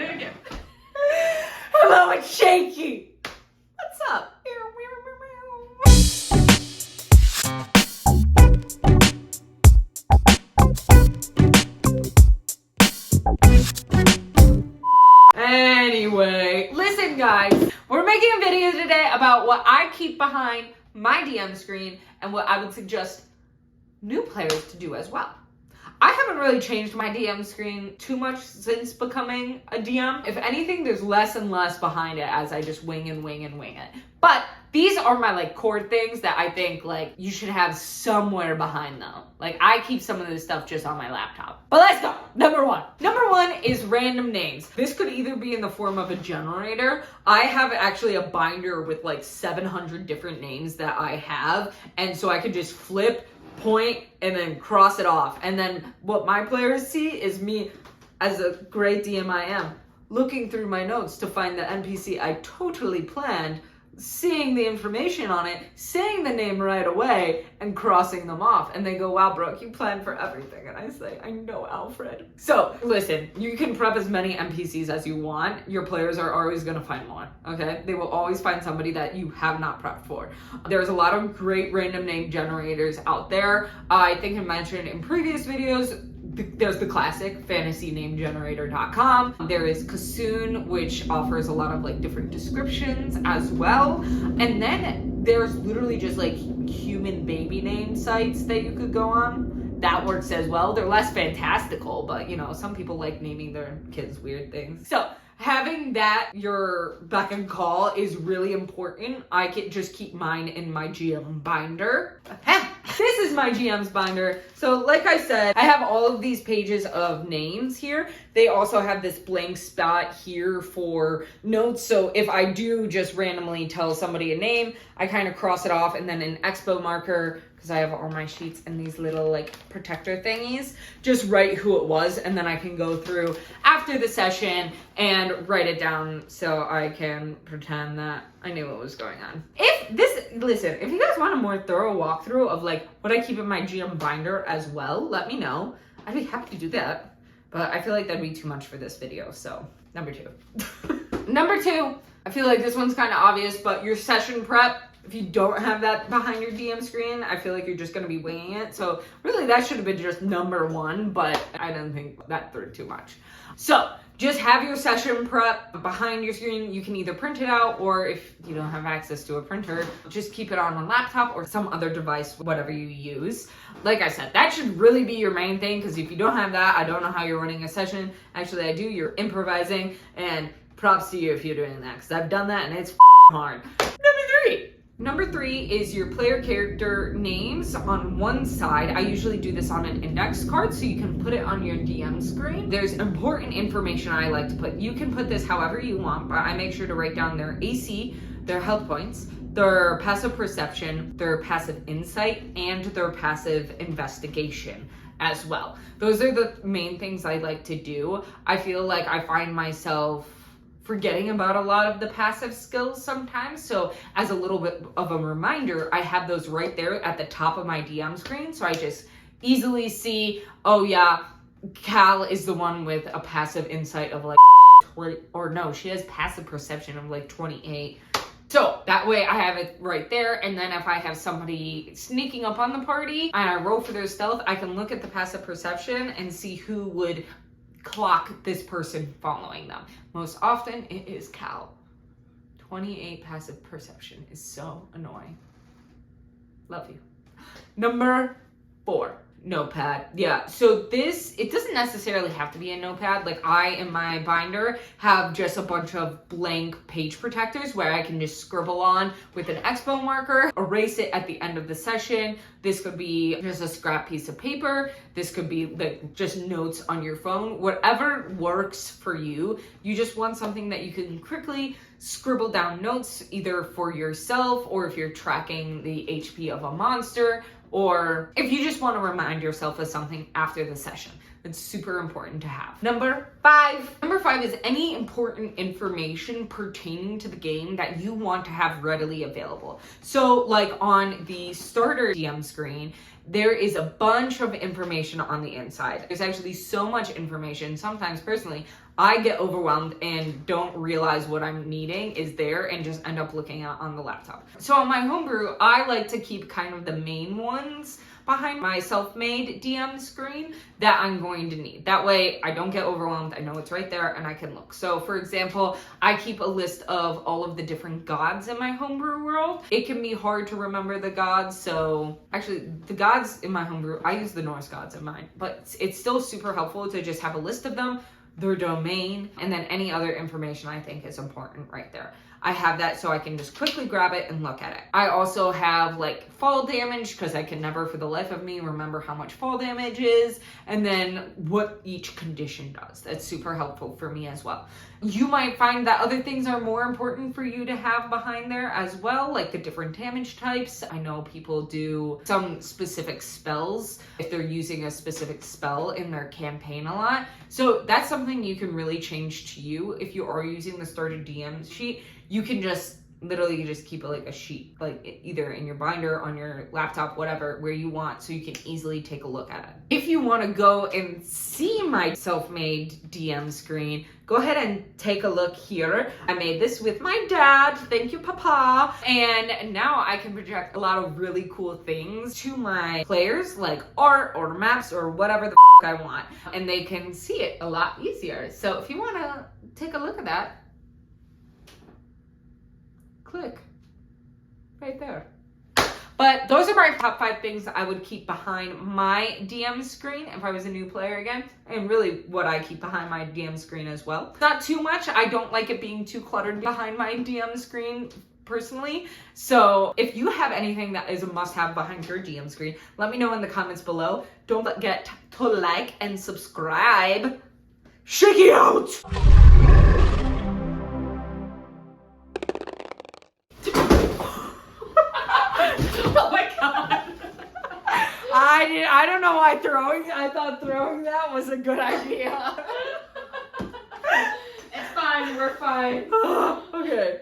again. Hello, it's Shaky. What's up? Anyway, listen guys, we're making a video today about what I keep behind my DM screen and what I would suggest new players to do as well. I haven't really changed my DM screen too much since becoming a DM. If anything, there's less and less behind it as I just wing it. But these are my core things that I think you should have somewhere behind them. I keep some of this stuff just on my laptop. But let's go. Number one is random names. This could either be in the form of a generator. I have actually a binder with 700 different names that I have. And so I could just flip, point, and then cross it off. And then what my players see is me, as a great DM I am, looking through my notes to find the NPC I totally planned, seeing the information on it, saying the name right away, and crossing them off. And they go, wow, Brooke, you planned for everything. And I say, I know, Alfred. So listen, you can prep as many NPCs as you want. Your players are always going to find more, okay? They will always find somebody that you have not prepped for. There's a lot of great random name generators out there. I think I mentioned in previous videos, there's the classic fantasynamegenerator.com. There is Kasoon, which offers a lot of different descriptions as well. And then there's literally just human baby name sites that you could go on. That works as well. They're less fantastical, but some people like naming their kids weird things. So having that your beck and call is really important. I can just keep mine in my GM binder. This is my GM's binder. So like I said, I have all of these pages of names here. They also have this blank spot here for notes. So if I do just randomly tell somebody a name, I kind of cross it off, and then an expo marker, because I have all my sheets and these little protector thingies, just write who it was, and then I can go through after the session and write it down so I can pretend that I knew what was going on. If you guys want a more thorough walkthrough of what I keep in my GM binder as well, let me know. I'd be happy to do that, but I feel like that'd be too much for this video. So number two. Number two, I feel like this one's kind of obvious, but your session prep. If you don't have that behind your DM screen, I feel like you're just going to be winging it. So really that should have been just number one, but I don't think that through too much. So just have your session prep behind your screen. You can either print it out, or if you don't have access to a printer, just keep it on a laptop or some other device, whatever you use. Like I said, that should really be your main thing, because if you don't have that, I don't know how you're running a session. Actually, I do. You're improvising, and props to you if you're doing that, because I've done that and it's hard. Number three is your player character names on one side. I usually do this on an index card so you can put it on your DM screen. There's important information I like to put. You can put this however you want, but I make sure to write down their AC, their health points, their passive perception, their passive insight, and their passive investigation as well. Those are the main things I like to do. I feel like I find myself forgetting about a lot of the passive skills sometimes. So as a little bit of a reminder, I have those right there at the top of my DM screen. So I just easily see, oh yeah, Cal is the one with a passive insight of or no, she has passive perception of 28. So that way I have it right there. And then if I have somebody sneaking up on the party and I roll for their stealth, I can look at the passive perception and see who would clock this person following them. Most often it is Cal. 28 passive perception is so annoying. Love you. Number 4, Notepad. Yeah, so it doesn't necessarily have to be a notepad. I, in my binder, have just a bunch of blank page protectors where I can just scribble on with an expo marker, erase it at the end of the session. This could be just a scrap piece of paper. This could be just notes on your phone. Whatever works for you. You just want something that you can quickly scribble down notes, either for yourself or if you're tracking the HP of a monster, or if you just want to remind yourself of something after the session. It's super important to have. Number 5. Number 5 is any important information pertaining to the game that you want to have readily available. So on the starter DM screen, there is a bunch of information on the inside. There's actually so much information. Sometimes personally, I get overwhelmed and don't realize what I'm needing is there and just end up looking at on the laptop. So on my homebrew, I like to keep kind of the main ones behind my self-made DM screen that I'm going to need. That way I don't get overwhelmed. I know it's right there and I can look. So for example, I keep a list of all of the different gods in my homebrew world. It can be hard to remember the gods. So actually the gods in my homebrew, I use the Norse gods in mine, but it's still super helpful to just have a list of them, their domain, and then any other information I think is important right there. I have that so I can just quickly grab it and look at it. I also have like fall damage because I can never for the life of me remember how much fall damage is and then what each condition does. That's super helpful for me as well. You might find that other things are more important for you to have behind there as well, like the different damage types. I know people do some specific spells if they're using a specific spell in their campaign a lot. So that's something you can really change to you. If you are using the starter DM sheet, you can just literally just keep it like a sheet, like either in your binder, on your laptop, whatever, where you want, so you can easily take a look at it. If you want to go and see my self-made DM screen, go ahead and take a look here. I made this with my dad. Thank you, Papa. And now I can project a lot of really cool things to my players, like art or maps or whatever the I want. And they can see it a lot easier. So if you want to take a look at that, click right there. But those are my top 5 things I would keep behind my DM screen if I was a new player again, and really what I keep behind my DM screen as well. Not too much. I don't like it being too cluttered behind my DM screen personally. So if you have anything that is a must-have behind your DM screen, let me know in the comments below. Don't forget to like and subscribe. Shake it out! Oh my god. I don't know why I thought throwing that was a good idea. It's fine, we're fine. Okay.